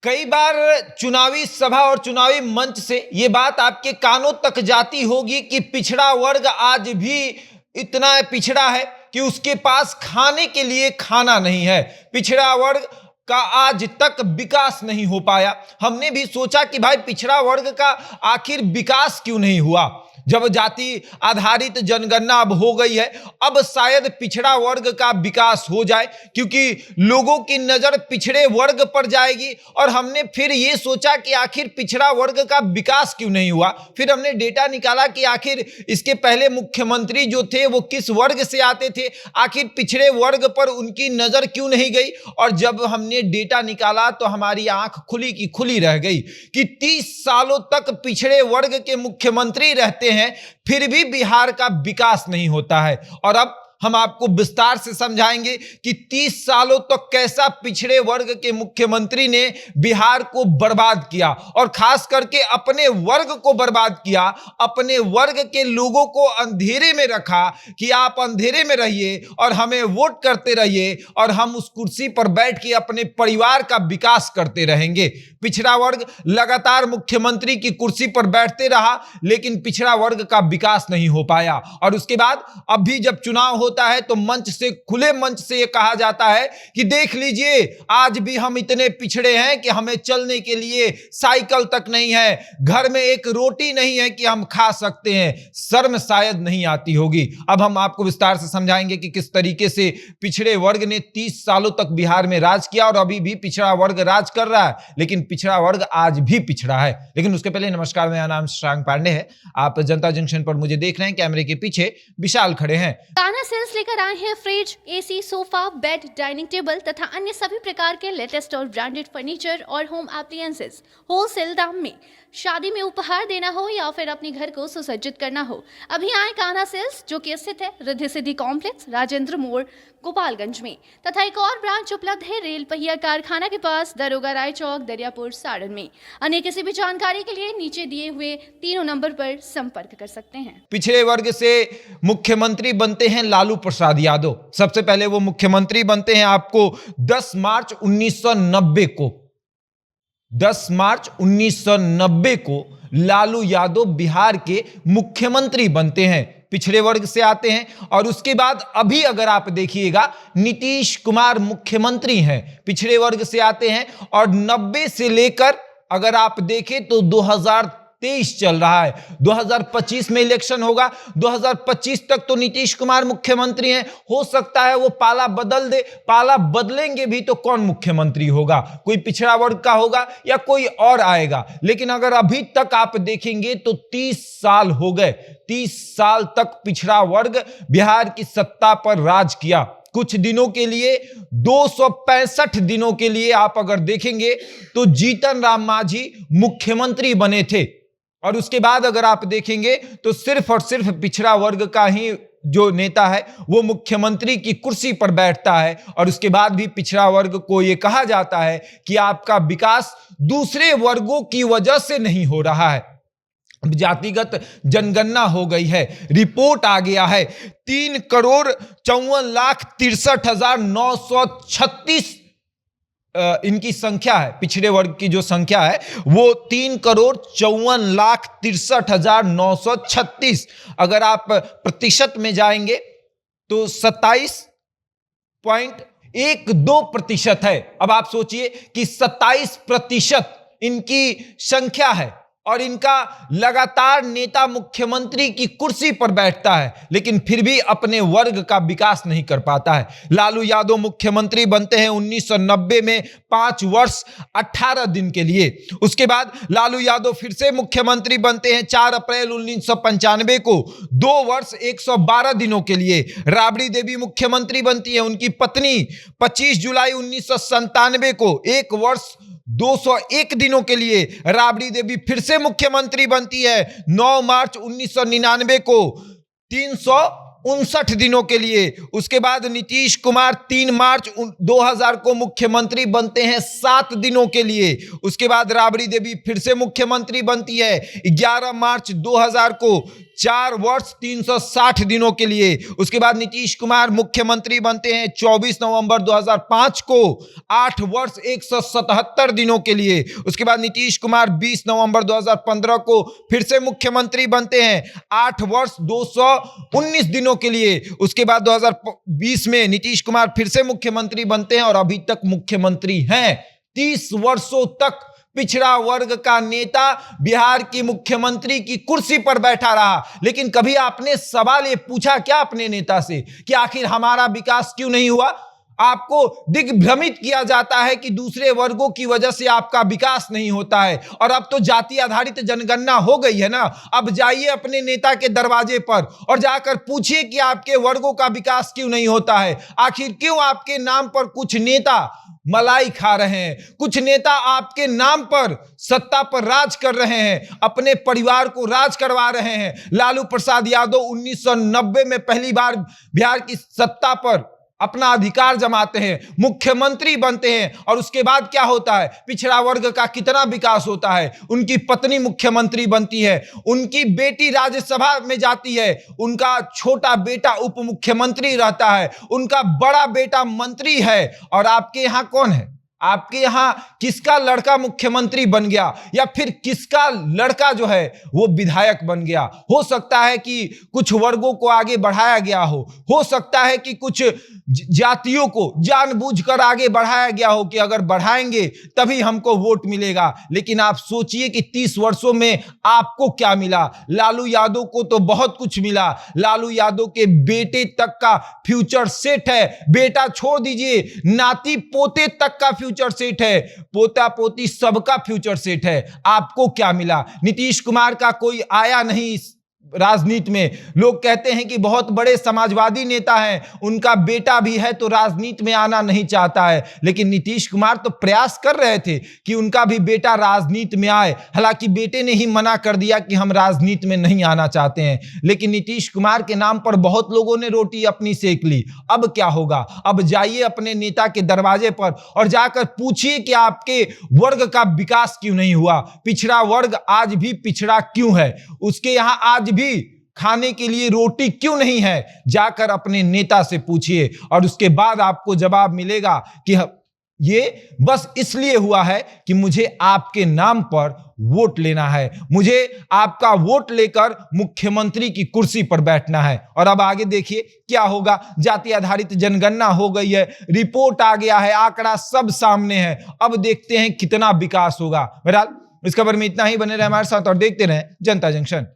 कई बार चुनावी सभा और चुनावी मंच से ये बात आपके कानों तक जाती होगी कि पिछड़ा वर्ग आज भी इतना पिछड़ा है कि उसके पास खाने के लिए खाना नहीं है। पिछड़ा वर्ग का आज तक विकास नहीं हो पाया। हमने भी सोचा कि भाई पिछड़ा वर्ग का आखिर विकास क्यों नहीं हुआ। जब जाति आधारित जनगणना अब हो गई है, अब शायद पिछड़ा वर्ग का विकास हो जाए, क्योंकि लोगों की नजर पिछड़े वर्ग पर जाएगी। और हमने फिर ये सोचा कि आखिर पिछड़ा वर्ग का विकास क्यों नहीं हुआ। फिर हमने डेटा निकाला कि आखिर इसके पहले मुख्यमंत्री जो थे वो किस वर्ग से आते थे, आखिर पिछड़े वर्ग पर उनकी नजर क्यों नहीं गई। और जब हमने डेटा निकाला तो हमारी आंख खुली की खुली रह गई कि 30 सालों तक पिछड़े वर्ग के मुख्यमंत्री रहते हैं, फिर भी बिहार का विकास नहीं होता है। और अब हम आपको विस्तार से समझाएंगे कि 30 सालों तक कैसा पिछड़े वर्ग के मुख्यमंत्री ने बिहार को बर्बाद किया, और खास करके अपने वर्ग को बर्बाद किया। अपने वर्ग के लोगों को अंधेरे में रखा कि आप अंधेरे में रहिए और हमें वोट करते रहिए, और हम उस कुर्सी पर बैठ के अपने परिवार का विकास करते रहेंगे। पिछड़ा वर्ग लगातार मुख्यमंत्री की कुर्सी पर बैठते रहा, लेकिन पिछड़ा वर्ग का विकास नहीं हो पाया। और उसके बाद अब भी जब चुनाव होता है तो मंच से, खुले मंच से यह कहा जाता है कि देख लीजिए आज भी हम इतने पिछड़े हैं कि हमें चलने के लिए साइकिल तक नहीं है, घर में एक रोटी नहीं है कि हम खा सकते हैं। शर्म शायद नहीं आती होगी। अब हम आपको विस्तार से समझाएंगे कि किस तरीके से पिछड़े वर्ग ने 30 सालों तक बिहार में राज किया, और अभी भी पिछड़ा वर्ग राज कर रहा है, लेकिन पिछड़ा वर्ग आज भी पिछड़ा है। लेकिन उसके पहले नमस्कार, मेरा नाम शशांक पांडे है। आप जनता जंक्शन पर मुझे देख रहे हैं, कैमरे के पीछे विशाल खड़े हैं। कान्हा सेल्स लेकर आए हैं fridge, AC, sofa, bed, dining table तथा अन्य सभी प्रकार के लेटेस्ट और ब्रांडेड फर्नीचर और होम एप्लियंसेस होलसेल दाम में। शादी में उपहार देना हो या फिर अपने घर को सुसज्जित करना हो, अभी आए कान्हा सेल्स, जो कि स्थित है रिद्धि सिद्धि कॉम्प्लेक्स, राजेंद्र मोड़, गोपालगंज में। तथा एक और ब्रांच उपलब्ध है रेल पहिया कारखाना के पास, दरोगा राय चौक, दरियापुर, सारण में। अन्य किसी भी जानकारी के लिए नीचे दिए हुए तीनों नंबर पर संपर्क कर सकते हैं। पिछड़े वर्ग से मुख्यमंत्री बनते हैं लालू प्रसाद यादव। सबसे पहले वो मुख्यमंत्री बनते हैं आपको 10 मार्च 1990 को। 10 मार्च 1990 को लालू यादव बिहार के मुख्यमंत्री बनते हैं, पिछड़े वर्ग से आते हैं। और उसके बाद अभी अगर आप देखिएगा, नीतीश कुमार मुख्यमंत्री हैं, पिछड़े वर्ग से आते हैं। और 90 से लेकर अगर आप देखें तो 2023 चल रहा है, 2025 में इलेक्शन होगा। 2025 तक तो नीतीश कुमार मुख्यमंत्री हैं। हो सकता है वो पाला बदल दे, पाला बदलेंगे भी तो कौन मुख्यमंत्री होगा, कोई पिछड़ा वर्ग का होगा या कोई और आएगा। लेकिन अगर अभी तक आप देखेंगे तो 30 साल हो गए, 30 साल तक पिछड़ा वर्ग बिहार की सत्ता पर राज किया। कुछ दिनों के लिए, 265 दिनों के लिए आप अगर देखेंगे तो जीतन राम मांझी मुख्यमंत्री बने थे। और उसके बाद अगर आप देखेंगे तो सिर्फ और सिर्फ पिछड़ा वर्ग का ही जो नेता है वो मुख्यमंत्री की कुर्सी पर बैठता है। और उसके बाद भी पिछड़ा वर्ग को यह कहा जाता है कि आपका विकास दूसरे वर्गों की वजह से नहीं हो रहा है। जातिगत जनगणना हो गई है, रिपोर्ट आ गया है, 3,54,63,936 इनकी संख्या है। पिछड़े वर्ग की जो संख्या है वो 3,54,63,936। अगर आप प्रतिशत में जाएंगे तो 27.12% है। अब आप सोचिए कि 27% इनकी संख्या है, और इनका लगातार नेता मुख्यमंत्री की कुर्सी पर बैठता है, लेकिन फिर भी अपने वर्ग का विकास नहीं कर पाता है। लालू यादव मुख्यमंत्री बनते हैं 1990 में 5 वर्ष 18 दिन के लिए। उसके बाद लालू यादव फिर से मुख्यमंत्री बनते हैं 4 अप्रैल 1995 को, 2 वर्ष 112 दिनों के लिए। राबड़ी देवी मुख्यमंत्री बनती है, उनकी पत्नी 25 जुलाई 1997 को, 1 वर्ष 201 दिनों के लिए। राबड़ी देवी फिर से मुख्यमंत्री बनती है 9 मार्च 1999 को, 359 दिनों के लिए। उसके बाद नीतीश कुमार 3 मार्च 2000 को मुख्यमंत्री बनते हैं 7 दिनों के लिए। उसके बाद राबड़ी देवी फिर से मुख्यमंत्री बनती है 11 मार्च 2000 को, 4 वर्ष 360 दिनों के लिए। उसके बाद नीतीश कुमार मुख्यमंत्री बनते हैं 24 नवंबर 2005 को 8 वर्ष 177 दिनों के लिए। उसके बाद नीतीश कुमार 20 नवंबर 2015 को फिर से मुख्यमंत्री बनते हैं 8 वर्ष 219 दिनों के लिए। उसके बाद 2020 में नीतीश कुमार फिर से मुख्यमंत्री बनते हैं और अभी तक मुख्यमंत्री हैं। 30 वर्षों तक पिछड़ा वर्ग का नेता बिहार की मुख्यमंत्री की कुर्सी पर बैठा रहा। लेकिन कभी आपने सवाल ये पूछा क्या अपने नेता से कि आखिर हमारा विकास क्यों नहीं हुआ? आपको दिग्भ्रमित किया जाता है कि दूसरे वर्गों की वजह से आपका विकास नहीं होता है। और अब तो जाति आधारित जनगणना हो गई है ना, अब जाइए अपने नेता के दरवाजे पर और जाकर पूछिए कि आपके वर्गों का विकास क्यों नहीं होता है। आखिर क्यों आपके नाम पर कुछ नेता मलाई खा रहे हैं, कुछ नेता आपके नाम पर सत्ता पर राज कर रहे हैं, अपने परिवार को राज करवा रहे हैं। लालू प्रसाद यादव 1990 में पहली बार बिहार की सत्ता पर अपना अधिकार जमाते हैं, मुख्यमंत्री बनते हैं और उसके बाद क्या होता है? पिछड़ा वर्ग का कितना विकास होता है। उनकी पत्नी मुख्यमंत्री बनती है, उनकी बेटी राज्यसभा में जाती है, उनका छोटा बेटा उप मुख्यमंत्री रहता है, उनका बड़ा बेटा मंत्री है। और आपके यहां कौन है? आपके यहां किसका लड़का मुख्यमंत्री बन गया या फिर किसका लड़का जो है वो विधायक बन गया? हो सकता है कि कुछ वर्गों को आगे बढ़ाया गया हो सकता है कि कुछ जातियों को जानबूझकर आगे बढ़ाया गया हो कि अगर बढ़ाएंगे तभी हमको वोट मिलेगा। लेकिन आप सोचिए कि 30 वर्षों में आपको क्या मिला? लालू यादव को तो बहुत कुछ मिला। लालू यादव के बेटे तक का फ्यूचर सेट है। बेटा छोड़ दीजिए, नाती पोते तक का फ्यूचर सेट है, पोता पोती सबका फ्यूचर सेट है। आपको क्या मिला? नीतीश कुमार का कोई आया नहीं राजनीति में। लोग कहते हैं कि बहुत बड़े समाजवादी नेता हैं, उनका बेटा भी है तो राजनीति में आना नहीं चाहता है। लेकिन नीतीश कुमार तो प्रयास कर रहे थे कि उनका भी बेटा राजनीति में आए। हालांकि बेटे ने ही मना कर दिया कि हम राजनीति में नहीं आना चाहते हैं। लेकिन नीतीश कुमार के नाम पर बहुत लोगों ने रोटी अपनी सेक ली। अब क्या होगा? अब जाइए अपने नेता के दरवाजे पर और जाकर पूछिए कि आपके वर्ग का विकास क्यों नहीं हुआ, पिछड़ा वर्ग आज भी पिछड़ा क्यों है, उसके यहां आज भी खाने के लिए रोटी क्यों नहीं है। जाकर अपने नेता से पूछिए और उसके बाद आपको जवाब मिलेगा कि ये बस इसलिए हुआ है कि मुझे आपके नाम पर वोट लेना है, मुझे आपका वोट लेकर मुख्यमंत्री की कुर्सी पर बैठना है। और अब आगे देखिए क्या होगा। जाति आधारित जनगणना हो गई है, रिपोर्ट आ गया है, आंकड़ा सब सामने है। अब देखते हैं कितना विकास होगा। बहरहाल इस खबर में इतना ही। बने रहे हमारे साथ और देखते रहे जनता जंक्शन।